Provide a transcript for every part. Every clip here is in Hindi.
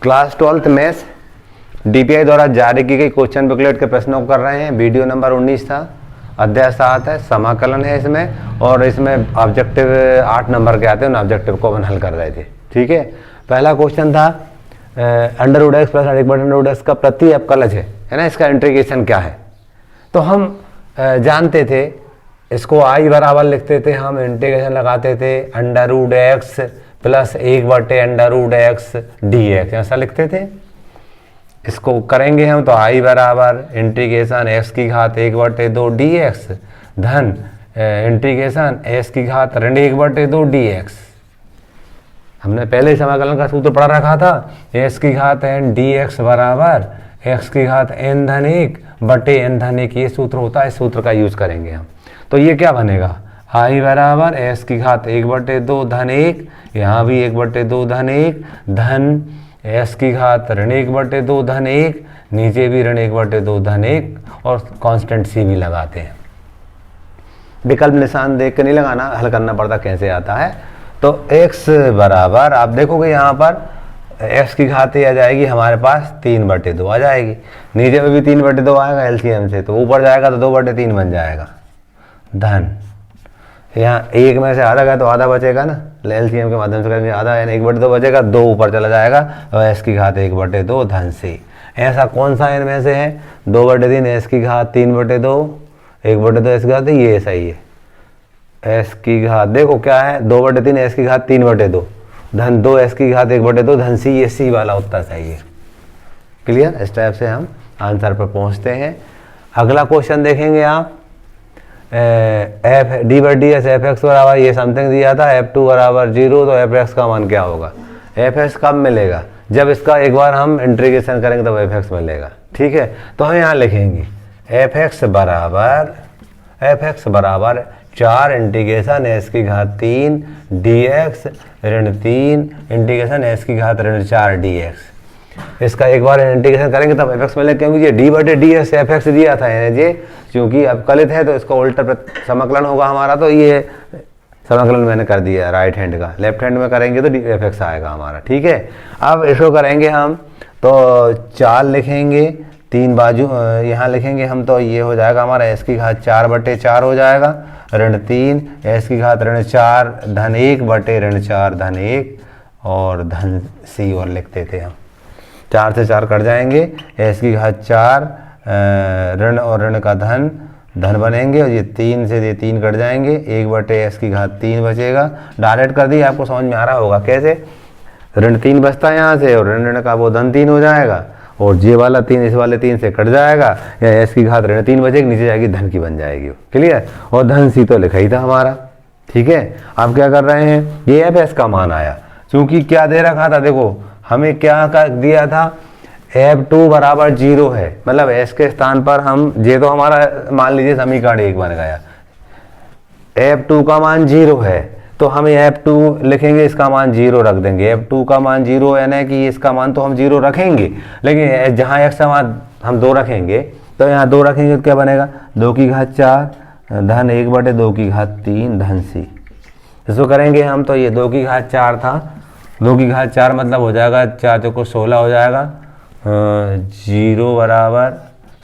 क्लास 12th मैथ्स डीपीआई द्वारा जारी की गई क्वेश्चन बुकलेट के प्रश्नों को कर रहे हैं। वीडियो नंबर 19 था, अध्याय 7 है, समाकलन है इसमें, और इसमें ऑब्जेक्टिव 8 नंबर के आते हैं, उन ऑब्जेक्टिव को अपन हल कर रहे थे। ठीक है, पहला क्वेश्चन था under root x plus under root x का प्रति अवकलज है ना, इसका इंटीग्रेशन क्या है। तो हम जानते थे इसको आई बराबर लिखते थे, हम इंटीग्रेशन लगाते थे under root x plus 1/√x dx, ऐसा लिखते थे। इसको करेंगे हम तो आई बराबर इंटीग्रेशन x की घात 1/2 dx धन इंटीग्रेशन s की घात ऋण 1/2 dx। हमने पहले ही समाकलन का सूत्र पढ़ा रखा था, s की घात n dx बराबर x की घात n धन 1/n धन 1, ये सूत्र होता है, इस सूत्र का यूज करेंगे हम। तो ये क्या बनेगा, आई बराबर s की घात 1/2 धन 1, यहाँ भी 1/2 धन 1 धन s की घात ऋण 1/2 धन 1, नीचे भी ऋण 1/2 धन 1, और कांस्टेंट c भी लगाते हैं। विकल्प निशान देख के नहीं लगाना, हल करना पड़ता कैसे आता है। तो x बराबर आप देखोगे यहाँ पर x की घात आ जाएगी हमारे पास 3/2 आ जाएगी, नीचे में भी 3/2 आएगा एलसीएम से, तो ऊपर जाएगा तो 2/3 बन जाएगा धन, यहाँ एक में से आधा गया तो आधा बचेगा ना, एलसीएम के माध्यम से करेंगे, आधा यानी 1/2 बचेगा, 2 ऊपर चला जाएगा और s की घात 1/2 धन से। ऐसा कौन सा इनमें से है, 2/3 s की घात 3/2 1/2 s की घात, ये सही है। s की घात देखो क्या है, 2/3 s की घात 3/2 धन 2 s की घात 1/2 धन c, ये c वाला उत्तर सही है। क्लियर, इस टाइप से हम आंसर पर पहुंचते हैं। अगला क्वेश्चन देखेंगे आप, एफ डी/ds fx बराबर ये समथिंग दिया था, f2 बराबर 0, तो fx का मान क्या होगा। fx कब मिलेगा, जब इसका एक बार हम इंटीग्रेशन करेंगे तब fx मिलेगा। ठीक है, तो हम यहाँ लिखेंगे fx बराबर 4 इंटीग्रेशन s की घात 3 dx ऋण 3 इंटीग्रेशन s की घात ऋण 4 dx। इसका एक बार इंटीग्रेशन करेंगे तब fx मिलेगा, क्योंकि ये d/ds fx दिया था ये, क्योंकि अवकलित है तो इसका उल्टा समाकलन होगा हमारा, तो ये समाकलन मैंने कर दिया राइट हैंड का, लेफ्ट हैंड में करेंगे तो fx आएगा हमारा। ठीक है, अब इसको करेंगे हम तो 4 लिखेंगे, 3 बाजू यहाँ लिखेंगे हम, तो ये हो जाएगा हमारा s की घात 4/4 हो जाएगा ऋण 3 s की घात ऋण 4 धन 1/4 धन 1 और धन c, और लिखते थे हम 4 से 4 कट जाएंगे, s की घात 4 ऋण और ऋण का धन बनेंगे, और ये 3 से ये 3 कट जाएंगे, 1/s की घात 3 बचेगा। डायरेक्ट कर दी, आपको समझ में आ रहा होगा कैसे, ऋण 3 बचता है यहाँ से, और ऋण का वो धन 3 हो जाएगा, और ये वाला 3 इस वाले 3 से कट जाएगा, या s की घात ऋण 3 बचेगी, नीचे जाएगी धन की बन जाएगी। क्लियर, और धन c तो लिखा ही था हमारा। ठीक है, आप क्या कर रहे हैं, ये fs का मान आया, क्योंकि क्या दे रखा था, देखो हमें क्या कर दिया था, f2 बराबर 0 है, मतलब s के स्थान पर हम, ये तो हमारा मान लीजिए समीकरण 1 बन गया, f2 का मान 0 है, तो हम f2 लिखेंगे, इसका मान 0 रख देंगे। f2 का मान 0 यानी कि इसका मान तो हम 0 रखेंगे, लेकिन जहाँ x का मान हम 2 रखेंगे, तो यहाँ 2 रखेंगे तो क्या बनेगा, 2 की घात 4 धन 1/2 की घात 3 धन c। इसको करेंगे हम तो ये 2 की घात 4 था, 2 की घात 4 मतलब हो जाएगा 4 चौको 16 हो जाएगा, 0 बराबर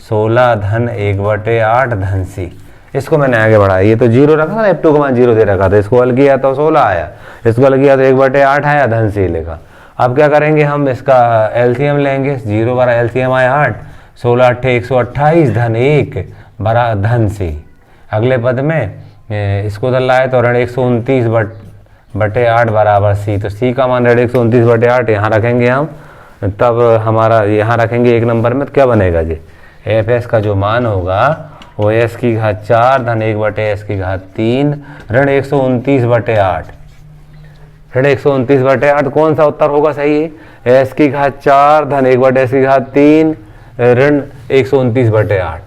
16 धन 1/8 धन c। इसको मैंने आगे बढ़ाया, ये तो 0 रखा था, f2 का मान 0 दे रखा था, इसको हल किया तो 16 आया, इसको हल किया तो 1/8 आया, धन c लिखा। अब क्या करेंगे हम, इसका एलसीएम लेंगे, 0 बरा एलसीएम आया 8, 16 8 128 धन 1 बरा धन c। अगले पद में इसको उधर लाए तो ऋण 129/8 बराबर c, तो c का मान ऋण 129/8 यहाँ रखेंगे हम, तब हमारा यहाँ रखेंगे 1 नंबर में, तो क्या बनेगा जी, fs का जो मान होगा वो s की घात 4 धन 1/s की घात 3 ऋण 129/8, ऋण 129/8 कौन सा उत्तर होगा सही है, s की घात 4 धन 1/s की घात 3 ऋण 129/8,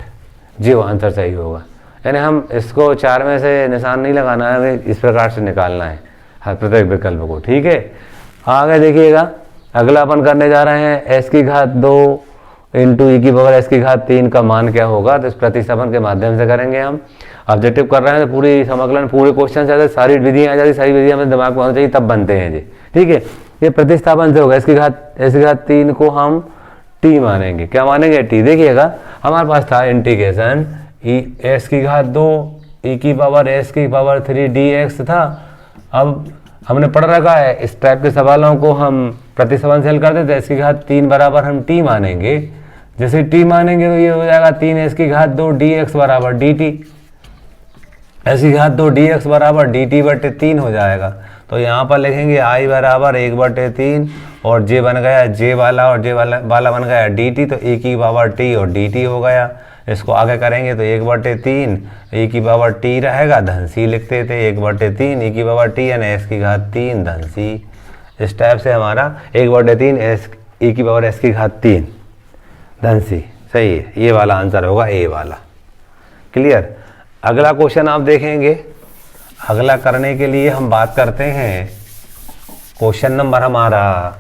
जी वो आंसर सही होगा। यानी हम इसको 4 में से निशान नहीं लगाना है, हमें इस प्रकार से निकालना है हर प्रत्येक विकल्प को। ठीक है, आगे देखिएगा, अगला अपन करने जा रहे हैं s की घात 2 इंटू ई की पावर s की घात 3 का मान क्या होगा, तो इस प्रतिस्थापन के माध्यम से करेंगे हम। ऑब्जेक्टिव कर रहे हैं तो पूरी समाकलन पूरे क्वेश्चन से आते, सारी विधियाँ आ जाती, सारी विधियाँ हमें दिमाग में होना चाहिए तब बनते हैं जी। ठीक है, ये प्रतिस्थापन से होगा, इसकी घात 3 को हम t मानेंगे। क्या मानेंगे? t। देखिएगा हमारे पास था इंटीग्रेशन s की घात 2 e की पावर s की पावर 3 dx था। अब हमने पढ़ रखा है, इस टाइप के सवालों को हम प्रतिस्थापन से हल कर देते हैं। इसकी घात 3 बराबर हम t मानेंगे। जैसे t मानेंगे तो ये हो जाएगा 3 s की घात 2 dx बराबर dt। s की घात 2 dx बराबर dt बटे 3 हो जाएगा। तो यहाँ पर लिखेंगे i बराबर 1/3 और j बन गया j वाला और j वाला बन गया dt। तो e की पावर t और dt हो गया। इसको आगे करेंगे तो 1/3 e की पावर t रहेगा, धन c लिखते थे। 1/3 e की पावर t यानी s की घात 3 धन c। इस टाइप से हमारा 1/3 s e की पावर s की घात 3 धन c। सही है, ये वाला आंसर होगा ए वाला। क्लियर। अगला क्वेश्चन आप देखेंगे। अगला करने के लिए हम बात करते हैं, क्वेश्चन नंबर हमारा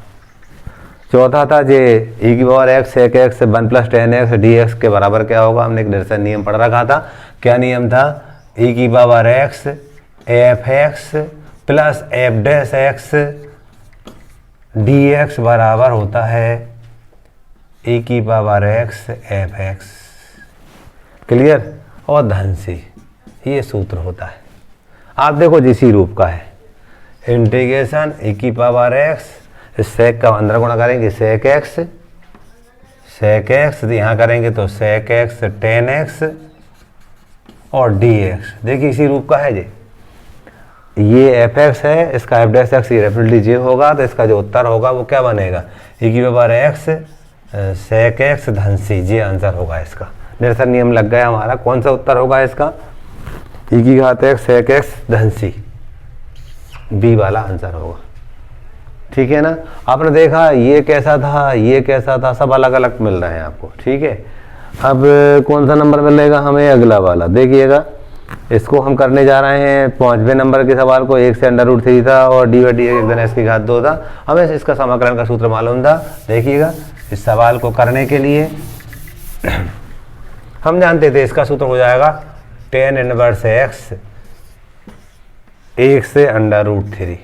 चौथा था जे e की power x sec x 1 + tan x dx के बराबर क्या होगा। हमने एक दर्शन नियम पढ़ रखा था। क्या नियम था? e की power x f x plus f dash x dx बराबर होता है e की power x f x। Clear. और धन से ये सूत्र होता है। आप देखो जिसी रूप का है, इंटीग्रेशन e की पावर x, इस सेक का अंदर गुणा करेंगे सेक x यहाँ करेंगे तो सेक x tan x और dx। देखिए इसी रूप का है जी। ये fx है, इसका f डैश x ये डेफिनेटली j होगा। तो इसका जो उत्तर होगा वो क्या बनेगा? e की पावर x सेक x धन c, ये आंसर होगा इसका। निरसन नियम लग गया हमारा। कौन सा उत्तर होगा इसका? e की घात x सेक x धन c, बी वाला आंसर होगा। ठीक है ना। आपने देखा ये कैसा था, ये कैसा था, सब अलग अलग मिल रहे हैं आपको। ठीक है। अब कौन सा नंबर मिलेगा हमें? अगला वाला। देखिएगा इसको हम करने जा रहे हैं 5वें नंबर के सवाल को। 1 से √3 था और d/dx एक धन s की घात 2 था। हमें इसका समाकलन का सूत्र मालूम था। देखिएगा इस सवाल को करने के लिए हम जानते थे इसका सूत्र हो जाएगा tan इनवर्स x 1 से √3।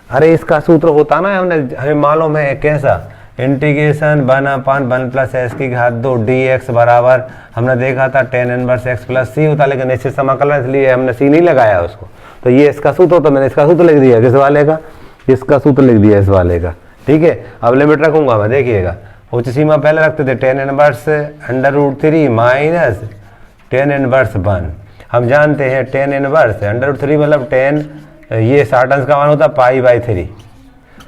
अरे इसका सूत्र होता ना, हमें मालूम है कैसा। इंटीग्रेशन 1/1 + s की घात 2 dx बराबर हमने देखा था tan इनवर्स x + c होता, लेकिन निश्चित समाकलन इसलिए हमने c नहीं लगाया उसको। तो ये इसका सूत्र होता, मैंने इसका सूत्र लिख दिया। किस वाले का? इसका सूत्र लिख दिया इस वाले का। ठीक है। अब लिमिट रखूंगा मैं। देखिएगा उच्च सीमा पहले रखते थे tan inverse √3 minus tan inverse 1। हम जानते हैं tan इनवर्स √3 मतलब tan, ये 60 अंश का मान होता π/3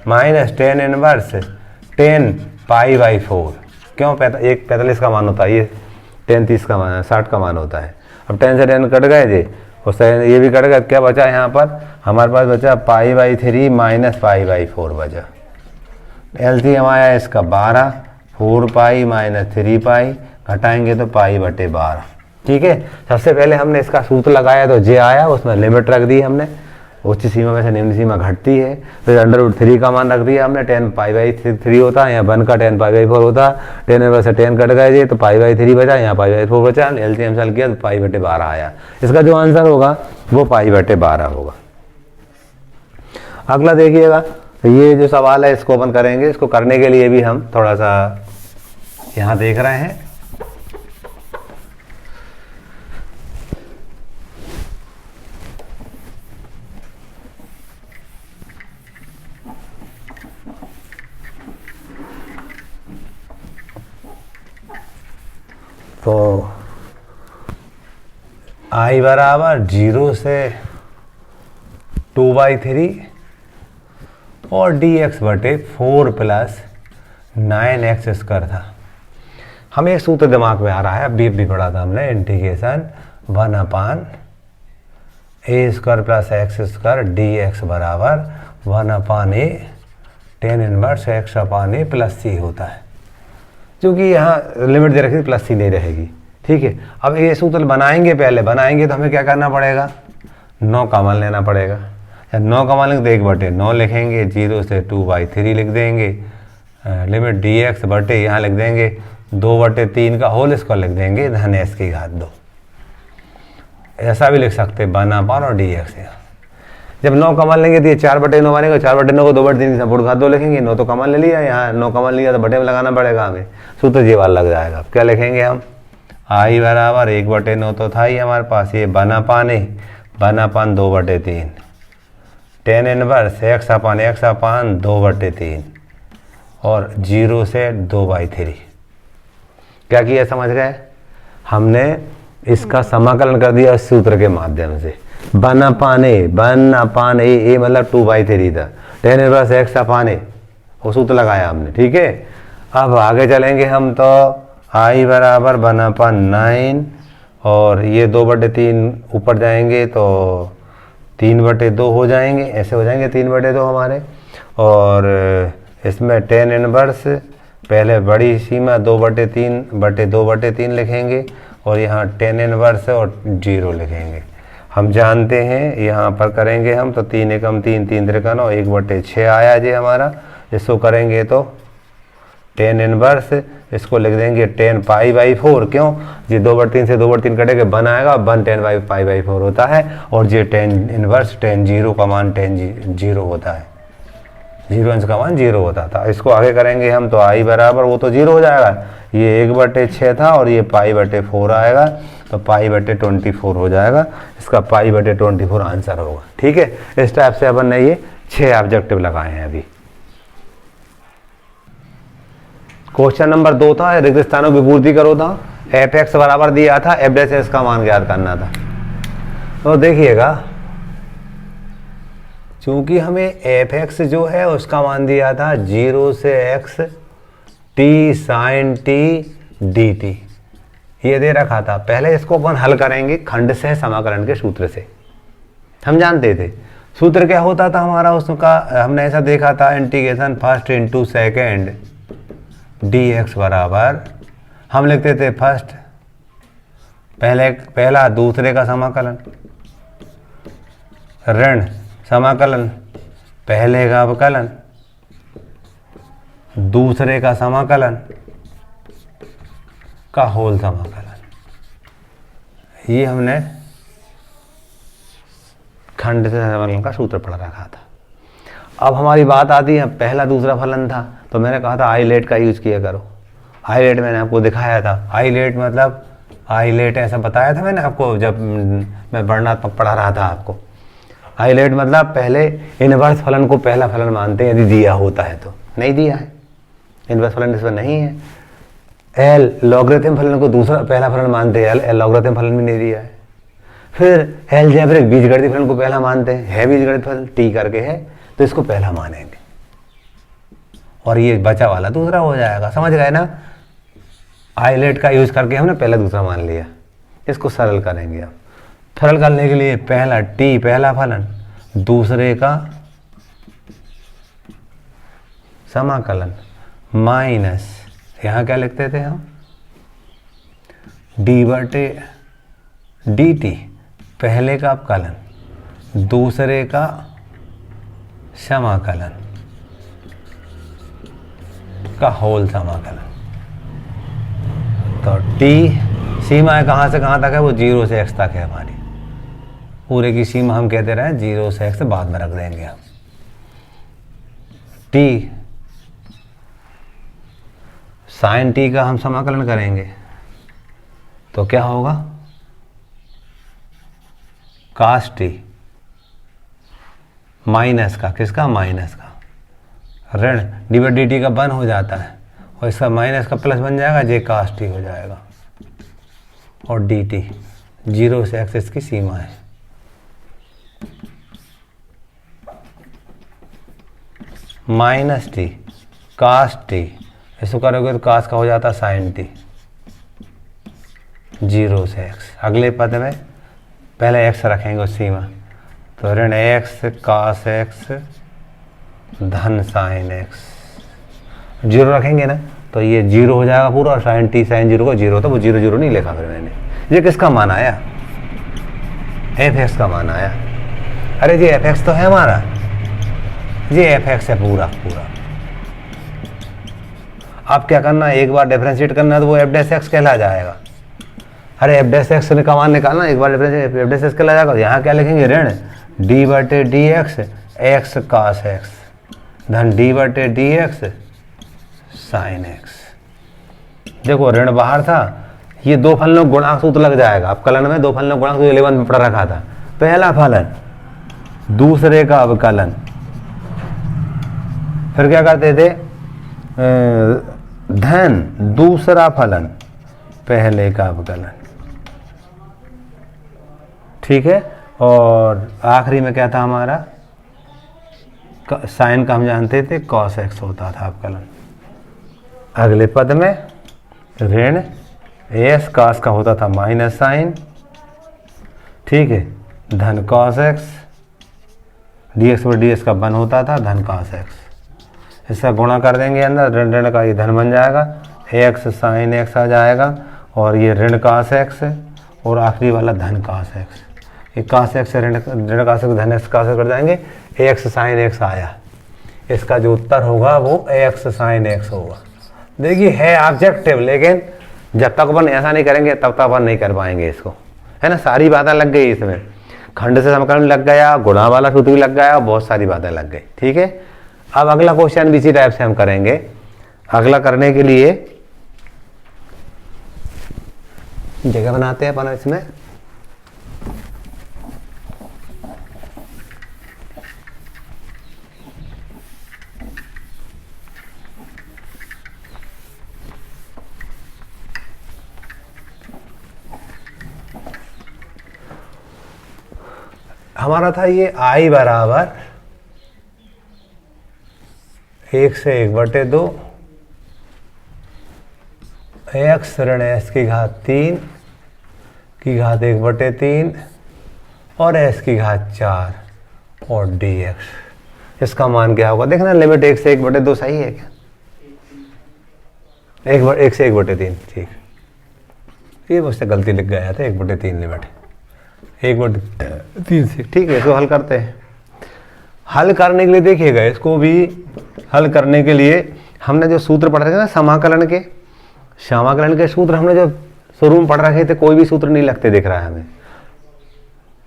माइनस tan इनवर्स tan π/4। क्यों? 45 का मान होता है, ये tan 30 का मान, 60 का मान होता है। अब tan से tan कट गए थे, उससे ये भी कट गया। क्या बचा यहाँ पर? हमारे पास बचा π/3 माइनस π/4 बचा। एलसीएम आया इसका 12, 4π माइनस 3π घटाएंगे तो π/12। ठीक है। सबसे पहले हमने इसका सूत्र लगाया तो j आया, उसमें लिमिट रख दी हमने। उच्च सीमा में से निम्न सीमा घटती है, तो √3 का मान रख दिया हमने। tan π/3 होता है, यहाँ 1 का tan π/4 होता। tan इनवर्स से tan कट गए तो π/3 बचा, यहाँ π/4 बचा। एलसीएम सॉल्व किया तो π/12 आया। इसका जो आंसर होगा वो π/12 होगा। अगला देखिएगा, तो ये जो सवाल है इसको अपन करेंगे। इसको करने के लिए भी हम थोड़ा सा यहाँ देख रहे हैं। तो i बराबर 0 से 2/3 और dx बटे 4 + 9x² था। हमें एक सूत्र दिमाग में आ रहा है, अभी भी पढ़ा था हमने। इंटीग्रेशन 1/a² + x² dx बराबर 1/a tan inverse x/a + c होता है। क्योंकि यहाँ लिमिट दे रखी थी, +c नहीं रहेगी। ठीक है। अब ये सूत्र बनाएंगे, पहले बनाएंगे तो हमें क्या करना पड़ेगा? 9 कॉमन लेना पड़ेगा। 9 कॉमन लेंगे तो 1/9 लिखेंगे, 0 से 2/3 लिख देंगे। लिमिट dx बटे यहाँ लिख देंगे 2/3 का होल स्क्वायर लिख देंगे धन s की घात 2। ऐसा भी लिख सकते 1/, और dx यहाँ। जब 9 कॉमन लेंगे तो ये 4/9 बनेगा, 4/9 को 2/3 की संपूर्ण घात 2 लिखेंगे, 9 तो कॉमन ले लिया, यहाँ 9 कॉमन लिया तो बटे में लगाना पड़ेगा हमें, सूत्र ये वाला लग जाएगा। क्या लिखेंगे हम, आई बराबर 1/9 तो था ही हमारे पास, ये बना पान 2/3, टेन इनवर्स x अपान 2/3 और 0 से 2/3। क्या किया समझ गए, हमने इसका समाकलन कर दिया इस सूत्र के माध्यम से, बन अपान ए मतलब 2/3 था, टेन इनवर्स x अपान ए, वो सूत्र लगाया हमने, ठीक है। अब आगे चलेंगे हम, तो आई बराबर 1/9 और ये 2/3 ऊपर जाएंगे तो 3/2 हो जाएंगे, ऐसे हो जाएंगे 3/2 हमारे। और इसमें टेन इनवर्स पहले बड़ी सीमा 2/3 लिखेंगे और यहाँ टेन इनवर्स और 0 लिखेंगे। हम जानते हैं यहाँ पर करेंगे हम तो 3 एकम 3, 3 त्रिका 9, 1/6 आया जी हमारा। इसको करेंगे तो टेन इनवर्स, इसको लिख देंगे 10π/4, क्यों ये 2/3 से 2/3 कटेगा 1 आएगा, 1 10π/4 होता है और ये टेन इनवर्स टेन 0 का मान 0 होता है, 0 अंश का मान 0 होता था। इसको आगे करेंगे हम तो आई बराबर, वो तो 0 हो जाएगा, ये 1/6 था और ये π/4 आएगा तो π/24 हो जाएगा, इसका π/24 आंसर होगा, ठीक है। इस टाइप से अपन ने ये 6 ऑब्जेक्टिव लगाए हैं अभी। क्वेश्चन नंबर 2 था रिक्त स्थानों की पूर्ति करो था, f(x) बराबर दिया था, f' का मान ज्ञात करना था। तो देखिएगा, चूंकि हमें f(x) जो है उसका मान दिया था 0 से x t sin t dt, ये दे रखा था। पहले इसको अपन हल करेंगे खंड से समाकलन के सूत्र से, हम जानते थे सूत्र क्या होता था हमारा उसका, हमने ऐसा देखा था, integration first into second dx बराबर, हम लिखते थे फर्स्ट पहला दूसरे का समाकलन, ऋण समाकलन पहले का अवकलन, दूसरे का समाकलन का होल समाकलन। ये हमने खंड से समाकलन का सूत्र पढ़ रखा था। अब हमारी बात आती है, पहला दूसरा फलन था तो मैंने कहा था आईलेट का यूज किया करो। आईलेट मैंने आपको दिखाया था, आईलेट मतलब आईलेट ऐसा बताया था मैंने आपको जब मैं वर्णनात्मक पढ़ा रहा था आपको। आईलेट मतलब पहले इनवर्स फलन को पहला फलन मानते हैं यदि दिया होता है तो, नहीं दिया है इनवर्स फलन इसमें नहीं है। एल लॉगरिथम फलन को दूसरा पहला फलन मानते हैं, एल लॉगरिथम फलन भी नहीं दिया है। फिर एलजेब्रिक बीजगणितीय फलन को पहला मानते हैं, है बीजगणित फलन टी करके है तो इसको पहला मानेंगे और ये बचा वाला दूसरा हो जाएगा, समझ गए ना। आईलेट का यूज करके हमने पहला दूसरा मान लिया, इसको सरल करेंगे। अब सरल करने के लिए पहला टी पहला फलन, दूसरे का समाकलन माइनस, यहाँ क्या लिखते थे हम, d/dt पहले का अवकलन, दूसरे का समाकलन का होल समाकलन। तो t सीमा कहाँ से कहाँ तक है, वो 0 से x तक है हमारी, पूरे की सीमा हम कहते रहे 0 से x बाद में रख देंगे हम। t sin t का हम समाकलन करेंगे तो क्या होगा, cos t माइनस का, किसका माइनस का, ऋण d/dt का 1 हो जाता है और इसका माइनस का प्लस बन जाएगा, जे cos t हो जाएगा और dt 0 से x इसकी सीमा है। माइनस टी cos t, इसको करोगे तो cos का हो जाता sin t 0 से x। अगले पद में पहले x रखेंगे उस सीमा, तो ऋण x cos x धन sin x 0 रखेंगे ना तो ये 0 हो जाएगा पूरा, और sin t sin 0 को 0 तो वो 0 0 नहीं लिखा फिर मैंने। ये किसका मान आया, f(x) का मान आया। अरे जी f(x) तो है हमारा, ये f(x) है पूरा पूरा। अब क्या करना है, एक बार डिफरेंशिएट करना है तो वो f'(x) कहला जाएगा। अरे f'(x) का मान निकालना, एक बार डिफरेंशिएट f'(x) कहला जाएगा। यहाँ क्या लिखेंगे, ऋण डी बटे D x x cos x धन डी बटे डी एक्स साइन एक्स। देखो ऋण बाहर था, ये दो फलनों गुणांक सूत्र लग जाएगा। अब कलन में दो फलनों गुणांक सूत्र 11 में पढ़ रखा था। पहला फलन दूसरे का अवकलन, फिर क्या करते थे धन दूसरा फलन पहले का अवकलन, ठीक है। और आखिरी में क्या था हमारा, साइन का हम जानते थे कॉस एक्स होता था अवकलन। अगले पद में ऋण एस कॉस का होता था माइनस साइन, ठीक है, धन कॉस एक्स, डी एक्स पर डी एक्स का वन होता था धन कॉस एक्स। इसका गुणा कर देंगे अंदर, ऋण ऋण का ये धन बन जाएगा, एक्स साइन एक्स आ जाएगा और ये ऋण कॉस एक्स और आखिरी वाला धन कॉस एक्स। ये कॉस एक्स से ऋण कॉस एक्स धन एक्स कॉस कर जाएंगे, एक्स साइन एक्स आया। इसका जो उत्तर होगा वो एक्स साइन एक्स होगा। देखिए है ऑब्जेक्टिव, लेकिन जब तक अपन ऐसा नहीं करेंगे तब तक अपन नहीं कर पाएंगे इसको, है ना। सारी बातें लग गई इसमें, खंड से समकलन लग गया, गुणा वाला सूत्र भी लग गया, बहुत सारी बातें लग गई, ठीक है। अब अगला क्वेश्चन भी इसी टाइप से हम करेंगे। अगला करने के लिए जगह बनाते हैं अपन इसमें। हमारा था ये आई बराबर 1 से 1/2 एक्स ऋण एस की घात 3 की घात 1/3 और एस की घात 4 और डी एक्स। इसका मान क्या होगा देखना, लिमिट 1 से 1/2 सही है क्या? 1 से 1/3, ठीक। ये मुझसे गलती लिख गया था, 1/3 लिमिट 1/3 से, ठीक है। इसको हल करते हैं। हल करने के लिए देखिएगा, इसको भी हल करने के लिए हमने जो सूत्र पढ़ रखे थे ना समाकलन के सूत्र हमने जो शुरू में पढ़ रखे थे, कोई भी सूत्र नहीं लगते दिख रहा है हमें।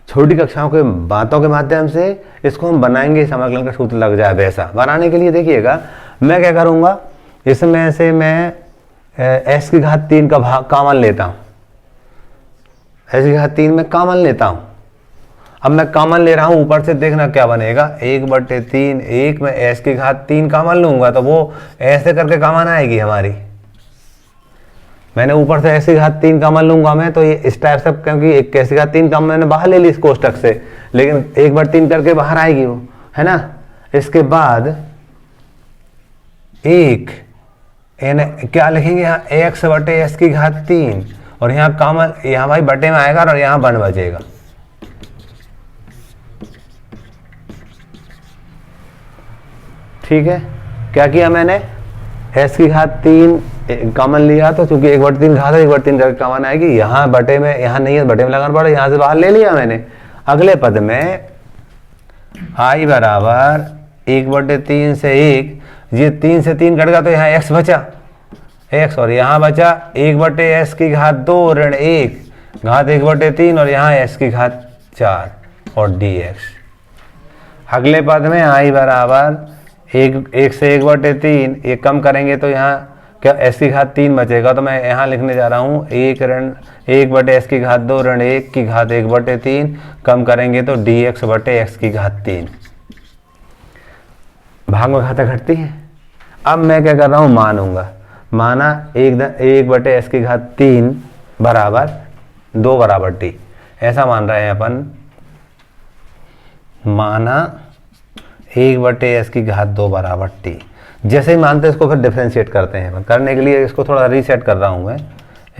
छोटी कक्षाओं के बातों के माध्यम से इसको हम बनाएंगे, समाकलन का सूत्र लग जाए वैसा। बनाने के लिए देखिएगा मैं क्या करूँगा, इसमें से मैं एस की घात 3 का भाग कॉमन लेता हूँ, एस की घात 3 में कॉमन लेता हूँ। अब मैं कॉमन ले रहा हूँ, ऊपर से देखना क्या बनेगा, 1/3 1 में एस की घात 3 कॉमन लूंगा तो वो ऐसे करके कॉमन आएगी हमारी। मैंने ऊपर से एस की घात 3 कॉमन लूंगा मैं, तो ये इस टाइप से, क्योंकि एक एस की घात 3 कॉमन मैंने बाहर ले ली इस कोष्टक से, लेकिन 1/3 करके बाहर आएगी वो, है ना। इसके बाद एक क्या लिखेंगे यहाँ, एक्स बटे एस की घात 3 और यहाँ कॉमन, यहाँ भाई बटे में आएगा और यहाँ 1 बचेगा। ठीक है, क्या किया मैंने, एस की घात 3 कॉमन लिया, तो चूंकि 1/3 घात है 1/3 करके कॉमन आएगी। यहाँ बटे में, यहाँ नहीं है बटे में लगाना पड़ा, यहाँ से बाहर ले लिया मैंने। अगले पद में आई बराबर 1/3 से 1, ये 3 से 3 कट गया तो यहाँ एक्स बचा, एक्स, और यहाँ बचा 1/s की घात 2 ऋण 1 घात 1/3 और यहाँ s की घात 4 और dx। अगले पद में आई बराबर 1 से 1/3, ये कम करेंगे तो यहाँ क्या s की घात 3 बचेगा, तो मैं यहाँ लिखने जा रहा हूँ 1/s की घात 2 ऋण 1 की घात 1/3, कम करेंगे तो dx बटे x की घात 3। भाग में घाता घटती है। अब मैं क्या कर रहा हूँ, मानूंगा, माना 1/s की घात 3 बराबर 2 बराबर t, ऐसा मान रहे हैं अपन। माना 1/s की घात 2 बराबर t। जैसे ही मानते हैं इसको फिर डिफरेंशिएट करते हैं। करने के लिए इसको थोड़ा रीसेट कर रहा हूँ मैं।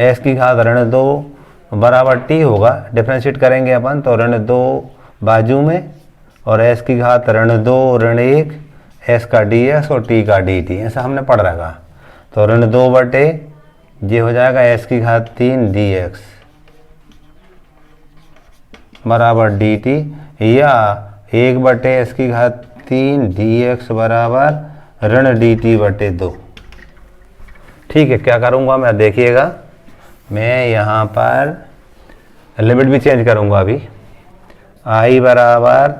s की घात ऋण 2 बराबर t होगा, डिफरेंशिएट करेंगे अपन तो ऋण 2 बाजू में और s की घात ऋण 2 ऋण 1, s का dx और t का dt, ऐसा हमने पढ़ रखा। तो ऋण 2 बटे ये हो जाएगा s की घात 3 dx बराबर dt, या 1/s की घात 3 dx बराबर ऋण dt बटे 2। ठीक है, क्या करूँगा मैं, देखिएगा मैं यहाँ पर लिमिट भी चेंज करूँगा अभी। आई बराबर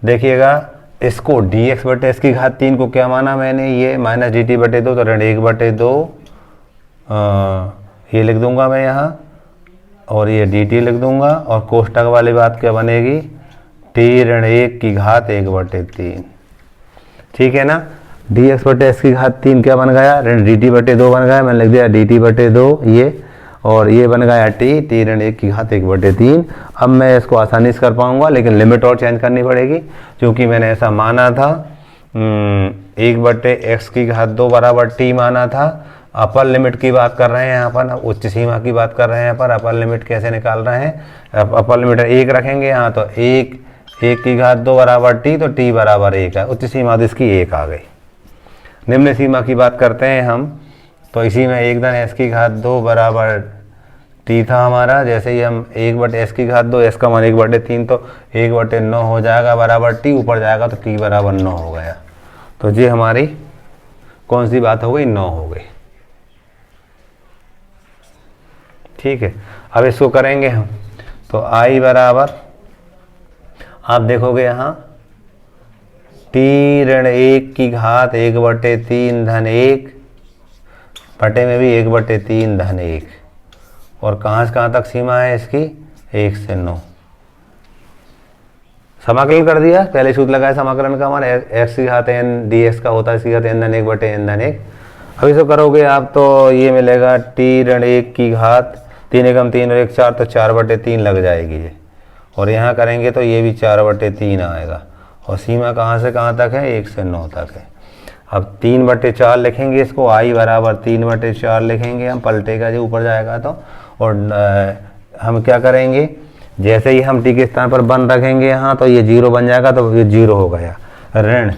देखिएगा इसको डी एक्स बटे एस की घात 3 को क्या माना मैंने, ये माइनस डी टी बटे 2, तो ऋण 1/2 ये लिख दूंगा मैं यहाँ, और ये डी टी लिख दूंगा, और कोष्टक वाली बात क्या बनेगी, टी ऋण 1 की घात 1/3। ठीक है ना। डी एक्स बटे एस की घात 3 क्या बन गया, ऋण डी टी बटे 2 बन गया, मैंने लिख दिया डी टी बटे 2 ये, और ये बन गया टी ऋण 1 की घात 1/3। अब मैं इसको आसानी से कर पाऊंगा, लेकिन लिमिट और चेंज करनी पड़ेगी, क्योंकि मैंने ऐसा माना था 1/x की घात 2 बराबर टी माना था। अपर लिमिट की बात कर रहे हैं यहाँ पर, उच्च सीमा की बात कर रहे हैं यहाँ पर। अपर लिमिट कैसे निकाल रहे हैं, अपर लिमिट 1 रखेंगे यहाँ, तो 1 की घात 2 बराबर टी, तो टी बराबर 1 है। उच्च सीमा तो इसकी 1 आ गई। निम्न सीमा की बात करते हैं हम, तो इसी में 1/s की घात 2 बराबर टी था हमारा। जैसे ही हम 1/s की घात 2, एस का मान 1/3, तो 1/9 हो जाएगा बराबर टी, ऊपर जाएगा तो टी बराबर 9 हो गया। तो ये हमारी कौन सी बात हो गई, 9 हो गई। ठीक है, अब इसको करेंगे हम, तो आई बराबर, आप देखोगे यहाँ टी ऋण 1 की घात 1/3 धन 1 बटे में भी 1/3 धन 1, और कहाँ से कहाँ तक सीमा है इसकी, 1 से 9। समाकलन कर दिया, पहले सूत्र लगाया समाकलन का, हमारा एक्स की घात n डी एक्स का होता है इसकी घात n धन 1 बटे n धन 1। अब इसको करोगे आप तो ये मिलेगा टी ऋण 1 की घात 3 एकम 3 और 1 4, तो 4/3 लग जाएगी ये, और यहाँ करेंगे तो ये भी 4/3 आएगा, और सीमा कहाँ से कहाँ तक है, 1 से 9 तक है। अब 3/4 लिखेंगे इसको, आई बराबर 3/4 लिखेंगे हम, पलटेगा जो ऊपर जाएगा तो, और हम क्या करेंगे, जैसे ही हम टी के स्थान पर 1 रखेंगे यहाँ, तो ये 0 बन जाएगा, तो ये 0 हो गया। ऋण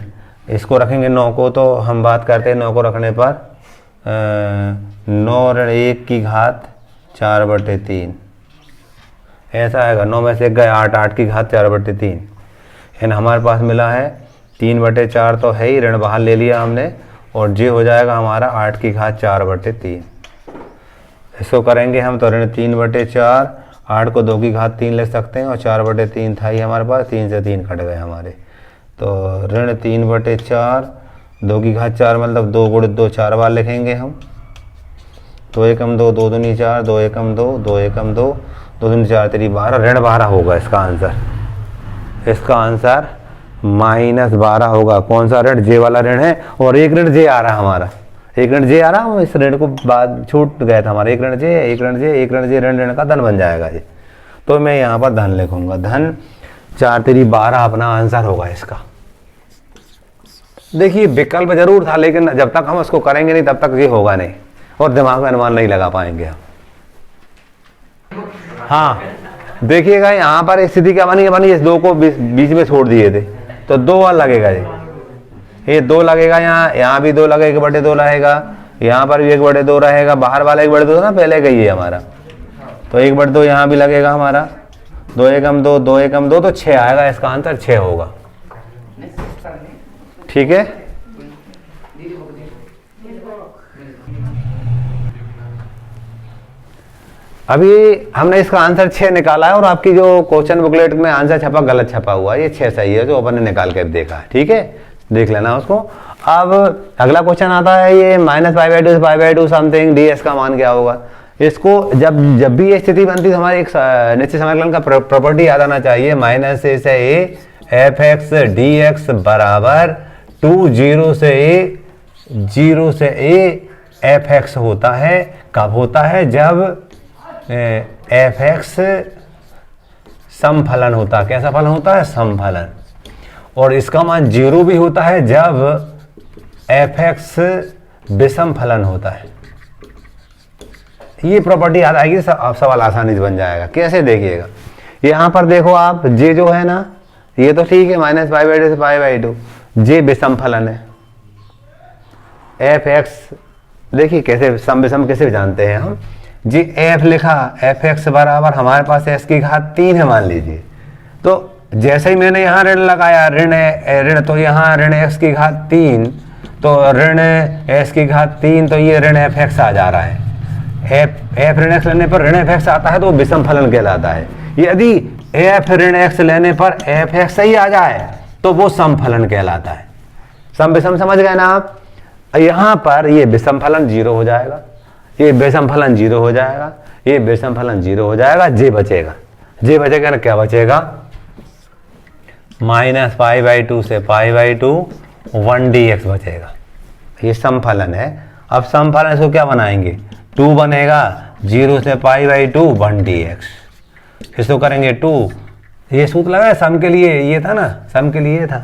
इसको रखेंगे 9 को, तो हम बात करते हैं 9 को रखने पर 9 ऋण 1 की घात 4/3 ऐसा आएगा। 9 में से 1 गया 8, 8 की घात 4/3, यानी हमारे पास मिला है 3/4 तो है ही, ऋण बाहर ले लिया हमने, और जे हो जाएगा हमारा 8 की घात 4/3। इसको करेंगे हम, तो ऋण 3/4, 8 को 2 की घात 3 लिख सकते हैं, और 4/3 था ही हमारे पास, 3 से 3 कट गए हमारे, तो ऋण 3/4 2 की घात 4 मतलब 2 × 2 4 बार लिखेंगे हम, 2 एकम 2, 2 दूनी 4, 2 एकम 2, 2 एकम 2, 2 दूनी 4 3 12, ऋण 12 होगा इसका आंसर। इसका आंसर -12 होगा। कौन सा ऋण, जे वाला ऋण है, और एक ऋण जे आ रहा है हमारा, एक ऋण जे आ रहा है, इस ऋण को बाद छूट गया था हमारा, एक ऋण जे, एक ऋण जे, एक ऋण जे, ऋण का धन बन जाएगा ये, तो मैं यहाँ पर धन लिखूंगा, धन 4 3 12 अपना आंसर होगा इसका। देखिए विकल्प जरूर था, लेकिन जब तक हम उसको करेंगे नहीं तब तक ये होगा नहीं, और दिमाग में अनुमान नहीं लगा पाएंगे हम। हाँ देखिएगा यहाँ पर स्थिति क्या बनी, इस 2 को बीच में छोड़ दिए थे, तो 2 और लगेगा ये 2 लगेगा, यहाँ भी 2 लगेगा, 1/2 रहेगा, यहाँ पर भी 1/2 रहेगा, बाहर वाला 1/2 ना पहले का ही है हमारा, तो 1/2 यहाँ भी लगेगा हमारा, 2 एकम 2, 2 एकम 2, तो 6 आएगा, इसका आंसर 6 होगा। ठीक है, अभी हमने इसका आंसर 6 निकाला है, और आपकी जो क्वेश्चन बुकलेट में आंसर छपा गलत छपा हुआ है, ये 6 सही है जो अपन ने निकाल कर देखा है। ठीक है, देख लेना उसको। अब अगला क्वेश्चन आता है ये -π/2 से π/2 समथिंग ds का मान क्या होगा। इसको जब भी ये स्थिति बनती है, हमारे एक निश्चित समाकलन का प्रॉपर्टी याद आना चाहिए, -a से a f(x) dx बराबर 2 0 से a f(x) होता है। कब होता है, जब f(x) समफलन होता है। कैसा फलन होता है, समफलन। और इसका मान 0 भी होता है जब f(x) विषम फलन होता है। ये प्रॉपर्टी याद आएगी, सवाल आसानी से बन जाएगा। कैसे, देखिएगा यहाँ पर देखो आप, जे जो है ना, ये तो ठीक है, -π/2 से π/2, जे विषम फलन है। f(x) देखिए कैसे सम विषम कैसे जानते हैं हम, जी f लिखा, f(x) बराबर हमारे पास s की घात 3 है मान लीजिए, तो जैसे ही मैंने यहाँ ऋण लगाया, ऋण तो यहाँ ऋण x की घात 3, तो ऋण s की घात 3, तो ये ऋण f(x) आ जा रहा है। f ऋण x लेने पर ऋण f(x) आता है तो विषम फलन कहलाता है। यदि f ऋण x लेने पर f(x) ही आ जाए तो वो समफलन कहलाता है। सम विषम समझ गए ना आप। यहां पर ये विषम फलन 0 हो जाएगा, ये विषम फलन 0 हो जाएगा, ये विषम फलन 0 हो जाएगा, जे बचेगा। जे बचेगा ना, क्या बचेगा, -π/2 से π/2 1dx बचेगा। ये समफलन है। अब समफलन इसको क्या बनाएंगे, 2 बनेगा, 0 से π/2 1dx। इसको करेंगे 2, ये सूत्र लगा सम के लिए, ये था ना, सम के लिए था,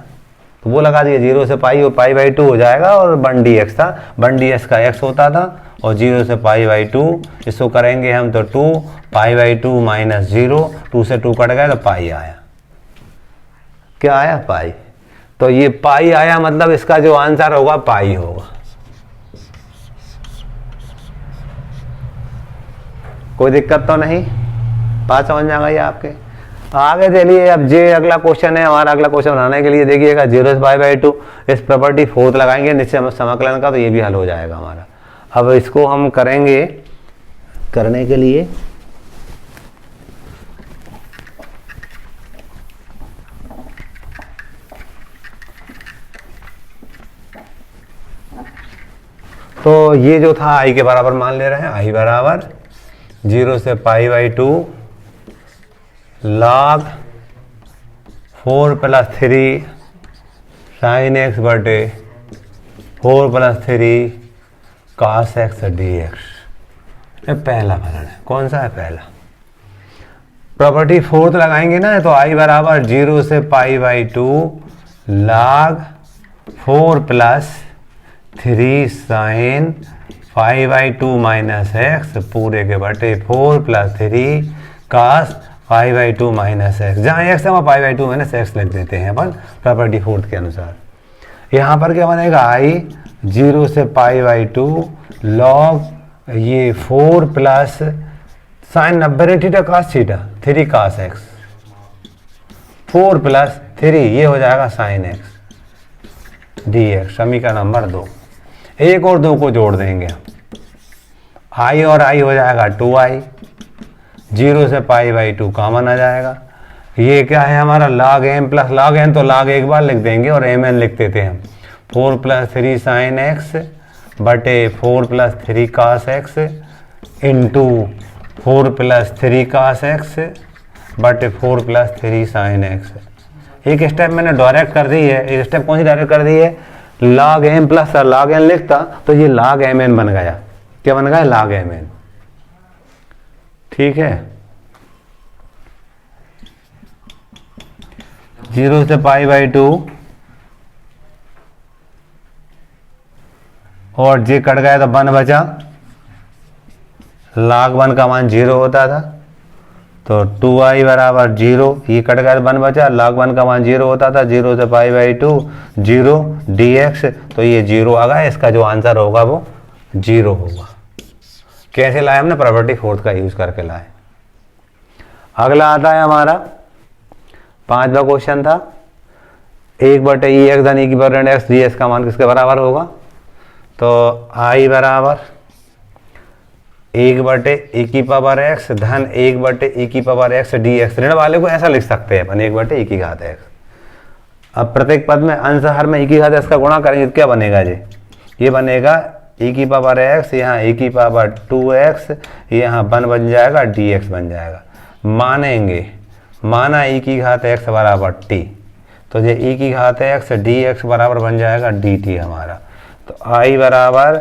तो वो लगा दिया, 0 से π/2 हो जाएगा और 1dx था, 1dx का x होता था, और 0 से π/2 इसको करेंगे हम तो 2 π/2 - 0, 2 से 2 कट गया तो पाई आया। क्या आया, पाई। तो ये पाई आया, मतलब इसका जो आंसर होगा पाई होगा। कोई दिक्कत तो नहीं, बात समझ में आ गई आपके। आगे चलिए, अब जे अगला क्वेश्चन है हमारा। अगला क्वेश्चन बनाने के लिए देखिएगा 0 से π/2 इस प्रॉपर्टी 4 लगाएंगे निश्चय समाकलन का, तो ये भी हल हो जाएगा हमारा। अब इसको हम करेंगे, करने के लिए तो ये जो था i के बराबर मान ले रहे हैं, i बराबर 0 से π/2 log 4 + 3 sin x बटे 4 + 3 cos x dx। ये पहला फलन है। कौन सा है, पहला। प्रॉपर्टी 4 लगाएंगे ना, तो i बराबर 0 से π/2 log 4 + 3 sin π/2 - x पूरे के बटे 4 + 3 cos π/2 - x। जहाँ x है वहाँ π/2 - x लिख देते हैं अपन प्रॉपर्टी 4 के अनुसार। यहाँ पर क्या बनेगा, i 0 से π/2 log ये 4 plus sin 90 cos theta 3 cos x, 4 + 3 ये हो जाएगा sin x dx। समीकरण नंबर 2। एक और 2 को जोड़ देंगे हम, i और i हो जाएगा 2i, 0 से π/2 कॉमन आ जाएगा। ये क्या है हमारा, log m plus log n, तो log एक बार लिख देंगे और mn लिख देते हैं हम। 4 + 3 sin x बटे 4 + 3 cos x into 4 + 3 cos x बटे 4 + 3 sin x। एक स्टेप मैंने डायरेक्ट कर दी है। एक स्टेप कौन सी डायरेक्ट कर दी है, log m plus log n लिखता तो ये log mn बन गया। क्या बन गया, log mn। ठीक है, 0 से π/2 और जे कट गया तो 1 बचा, log 1 का मान 0 होता था, तो 2i बराबर 0, ये कट गया तो 1 बचा, log 1 का मान 0 होता था, 0 से π/2 0 dx, तो ये 0 आ गया। इसका जो आंसर होगा वो 0 होगा। कैसे लाए हमने, प्रॉपर्टी 4 का यूज करके लाए। अगला आता है हमारा 5वां क्वेश्चन था, 1/e(x धन e⁻x dx का मान किसके बराबर होगा, तो i बराबर 1/e⁻x धन 1/e⁻x dx। ऋण वाले को ऐसा लिख सकते हैं अपन, 1/e⁻x। अब प्रत्येक पद में अंश हर में e⁻x का गुणा करेंगे तो क्या बनेगा जी, ये बनेगा e⁻x, यहाँ e⁻2x, यहाँ 1 बन जाएगा, dx बन जाएगा। मानेंगे, माना e⁻x बराबर t, तो ये e⁻x dx बराबर बन जाएगा dt हमारा। तो i बराबर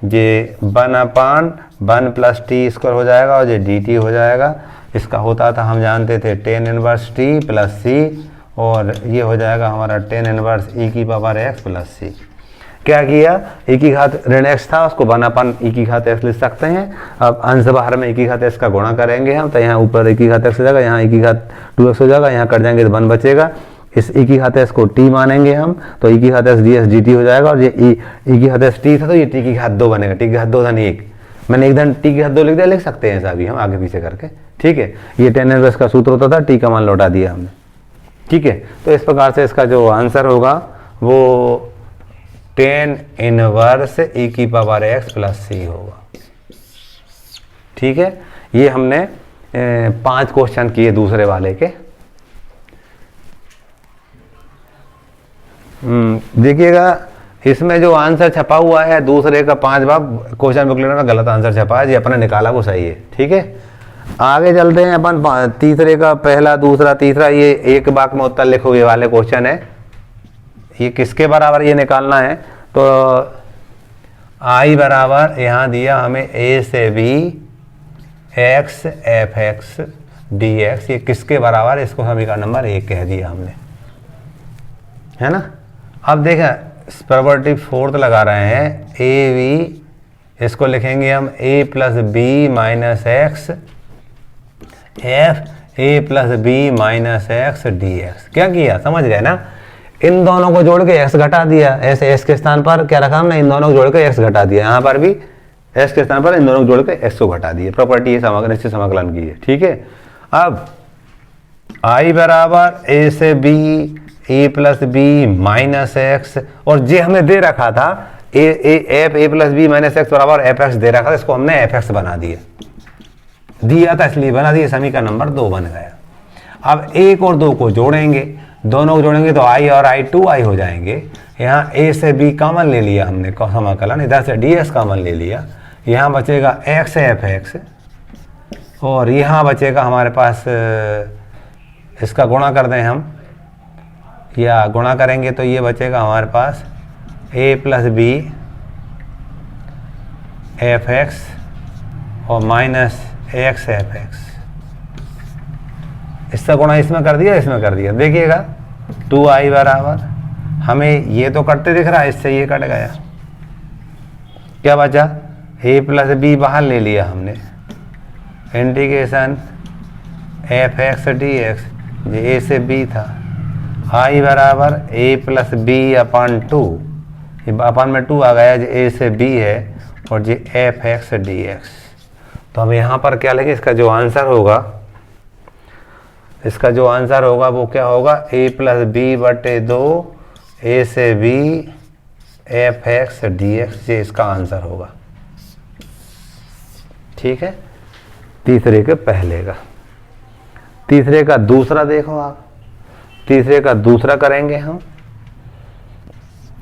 ये 1/1 + t² हो जाएगा और ये dt हो जाएगा। इसका होता था, हम जानते थे tan 1 t + c, और ये हो जाएगा हमारा tan 1 e⁻x + c। क्या किया, e⁻x था उसको 1/1 e⁻x लिख सकते हैं। अब अंश बाहर में e⁻x का गुणा करेंगे हम, तो यहाँ ऊपर e⁻x हो जाएगा, यहाँ e⁻2x हो जाएगा, यहाँ कट जाएंगे तो 1 बचेगा। इस e⁻x को t मानेंगे हम, तो e⁻x ds dt हो जाएगा, और ये e⁻x t था तो ये t⁻2 बनेगा, t⁻2 धन 1। मैंने एक धन t⁻2 लिख दिया, लिख सकते हैं ऐसा भी हम आगे पीछे करके। ठीक है, ये tan 1 का सूत्र होता था, t का मान लौटा दिया हमने। ठीक है, तो इस प्रकार से इसका जो आंसर होगा वो tan 1 e⁻x + c होगा। ठीक है, ये हमने 5 क्वेश्चन किए दूसरे वाले के। देखिएगा इसमें जो आंसर छपा हुआ है दूसरे का 5 बार क्वेश्चन बुकलेट में गलत आंसर छपा है, ये अपने निकाला वो सही है। ठीक है, आगे चलते हैं अपन तीसरे का पहला दूसरा तीसरा, ये एक बाक में उत्तर लिखो ये वाले क्वेश्चन है। ये किसके बराबर ये निकालना है, तो आई बराबर यहाँ दिया हमें ए से B x f x D x, ये किसके बराबर, इसको समीकरण नंबर 1 कह दिया हमने, है ना। अब देखें प्रॉपर्टी 4 लगा रहे हैं, ए बी, इसको लिखेंगे हम A plus B minus x F A plus B minus X D X. क्या किया समझ गए ना, इन दोनों को जोड़ के x घटा दिया, ऐसे s के स्थान पर क्या रखा हमने, इन दोनों को जोड़ के x घटा दिया, यहाँ पर भी s के स्थान पर इन दोनों को जोड़ के x को घटा दिए। प्रॉपर्टी ये निश्चित समाकलन की है। ठीक है, अब i बराबर a से b a प्लस बी माइनस एक्स, और जे हमें दे रखा था f A plus B minus x बराबर एफ एक्स दे रखा था, इसको हमने एफ एक्स बना दिया था इसलिए बना दिया, समीकरण नंबर 2 बन गया। अब 1 और 2 को जोड़ेंगे, दोनों को जोड़ेंगे तो i और i 2i हो जाएंगे। यहाँ a से b कॉमन ले लिया हमने समाकलन, इधर से ds कॉमन ले लिया, यहाँ बचेगा x एफ एक्स, और यहाँ बचेगा हमारे पास, इसका गुणा कर दें हम, या गुणा करेंगे तो ये बचेगा हमारे पास a प्लस बी एफ एक्स और माइनस एक्स एफ एक्स, इससे गुणा इसमें कर दिया इसमें कर दिया। देखिएगा 2i बराबर, हमें ये तो कटते दिख रहा है, इससे ये कट गया, क्या बचा, a प्लस बी बाहर ले लिया हमने, integration F x D x, ये a से b था, i बराबर a प्लस बी अपान 2, ये अपान में 2 आ गया, जो a से b है, और ये एफ एक्स डी एक्स। तो हम यहाँ पर क्या लेंगे, इसका जो आंसर होगा वो क्या होगा, a प्लस बी बटे 2 a से b F x D x, ये इसका आंसर होगा। ठीक है, तीसरे के पहले का। तीसरे का दूसरा देखो आप, तीसरे का दूसरा करेंगे हम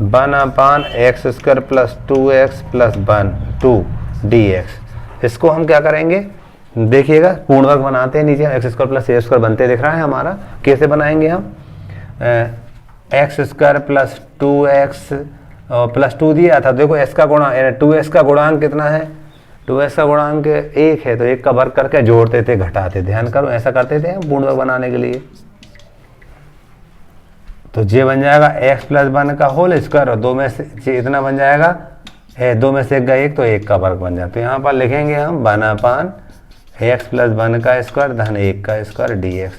1/x² plus 2x plus 2 dx। इसको हम क्या करेंगे, देखिएगा पूर्ण वर्ग बनाते हैं, नीचे x² प्लस a² बनते दिख रहा है हमारा। कैसे बनाएंगे हम, x² प्लस 2x प्लस 2 दिया था, देखो s का गुणा 2s का गुणांक कितना है, 2s का गुणांक 1 है, तो 1 का वर्ग करके जोड़ते थे घटाते, ध्यान करो ऐसा करते थे हम पूर्ण वर्ग बनाने के लिए। तो ये बन जाएगा x प्लस 1 का होल स्क्वायर, और 2 में से इतना बन जाएगा, 2 में से 1 का 1, तो 1 का वर्ग बन जाता है। तो यहाँ पर लिखेंगे हम 1/x प्लस 1 का स्क्वायर धन 1 का स्क्वायर dx।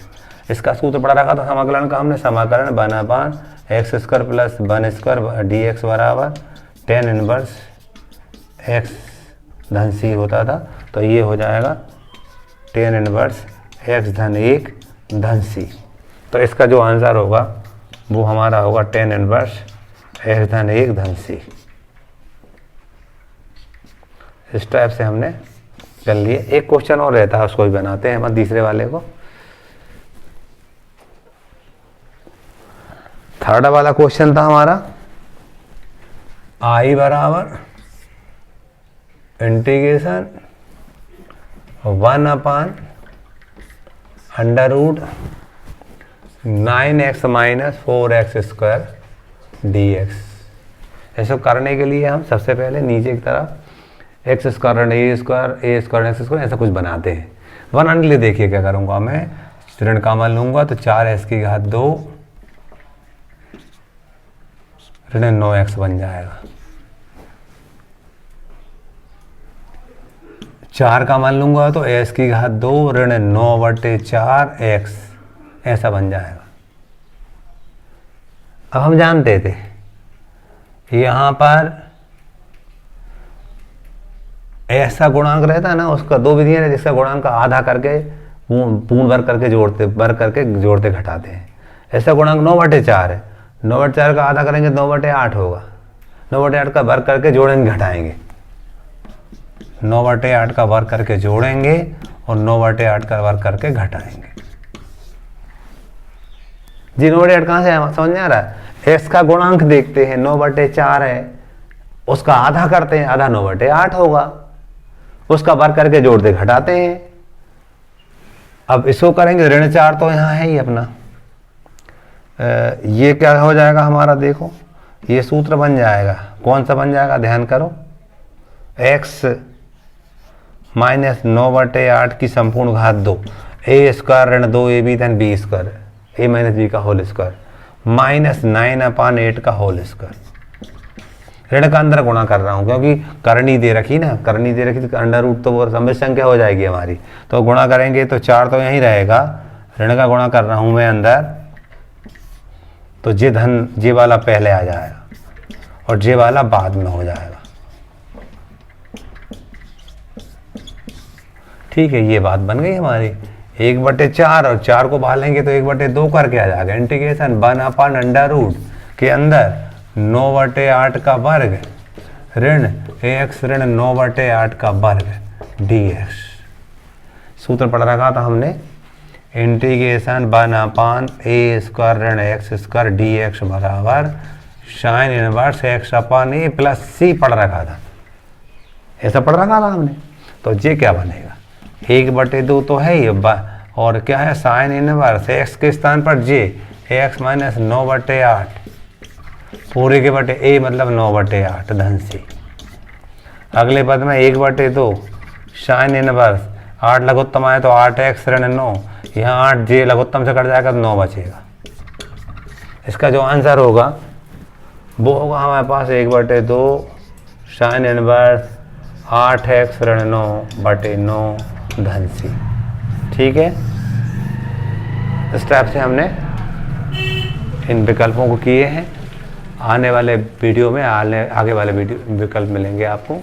इसका सूत्र पढ़ा रखा था समाकलन का हमने, समाकलन 1/x² प्लस 1 स्क्वायर dx बराबर tan इनवर्स x धन c होता था, तो ये हो जाएगा tan इनवर्स x धन 1 धन c। तो इसका जो आंसर होगा वो हमारा होगा tan इनवर्स x धन 1 धन c। इस टाइप से हमने कर लिए। एक क्वेश्चन और रहता है, उसको भी बनाते हैं हम तीसरे वाले को। थर्ड वाला क्वेश्चन था हमारा, i बराबर integration 1/√9x minus 4x² dx। ऐसा करने के लिए हम सबसे पहले नीचे की तरफ x स्क्वायर ए स्क्वायर एक्स स्क्वायर ऐसा कुछ बनाते हैं। बनाने के लिए देखिए क्या करूँगा मैं, ऋण कॉमन लूँगा तो 4s की घात 2 ऋण 9x बन जाएगा। 4 का मान लूँगा तो s की घात 2 ऋण 9/4x ऐसा बन जाएगा। अब हम जानते थे यहाँ पर ऐसा गुणांक रहता है ना, उसका 2 विधियाँ हैं, जिसका गुणांक का आधा करके पूर्ण वर्ग करके जोड़ते घटाते हैं। ऐसा गुणांक 9/4 है, 9/4 का आधा करेंगे 9/8 होगा, 9/8 का वर्ग करके जोड़ेंगे घटाएंगे, 9/8 का वर्ग करके जोड़ेंगे और 9/8 का वर्ग करके घटाएंगे। जी 9/8 कहाँ से आया समझ में आ रहा है, एक्स का गुणांक देखते हैं, 9/4 है, उसका आधा करते हैं, आधा 9/8 होगा, उसका वर्ग करके जोड़ते घटाते हैं। अब इसको करेंगे, ऋण 4 तो यहाँ है ही अपना, ये क्या हो जाएगा हमारा, देखो ये सूत्र बन जाएगा, कौन सा बन जाएगा, ध्यान करो, x माइनस 9/8 की संपूर्ण घात 2, a स्क्वायर ऋण 2ab धन b square, a minus b का होल स्क्वायर, माइनस 9/8 का होल स्क्वायर। ऋण का अंदर गुणा कर रहा हूँ क्योंकि करनी दे रखी ना, करनी दे रखी तो अंडर रूट तो वो सम्मिश्र संख्या हो जाएगी हमारी, तो गुणा करेंगे तो 4 तो यहीं रहेगा, ऋण का गुणा कर रहा हूँ मैं अंदर, तो जे धन जे वाला पहले आ जाएगा और जे वाला बाद में हो जाएगा। ठीक है, ये बात बन गई हमारी, 1/4 और 4 को बाहर लेंगे तो 1/2 करके आ जाएगा। इंटीग्रेशन 1/√, के अंदर 9/8 का वर्ग ऋण x ऋण 9/8 का वर्ग dx। सूत्र पढ़ रखा था हमने, इंटीग्रेशन 1/a स्क्वायर ऋण x स्क्वायर dx बराबर sine inverse x/a plus c पढ़ रखा था, ऐसा पढ़ रखा था हमने। तो ये क्या बनेगा, 1/2 तो है ही, और क्या है साइन इनवर्स x के स्थान पर j, x माइनस 9/8 पूरे के बटे a मतलब 9/8 धन c। अगले पद में 1/2 साइन इनवर्स 8 लघुत्तम आए तो 8x ऋण 9, यहाँ 8 j लघुत्तम से कट जाएगा तो 9 बचेगा। इसका जो आंसर होगा वो होगा हमारे पास 1/2 साइन इनवर्स 8x ऋण 9/9 धन c। ठीक है, इस टाइप से हमने इन विकल्पों को किए हैं। आने वाले वीडियो में आगे वाले विकल्प मिलेंगे आपको।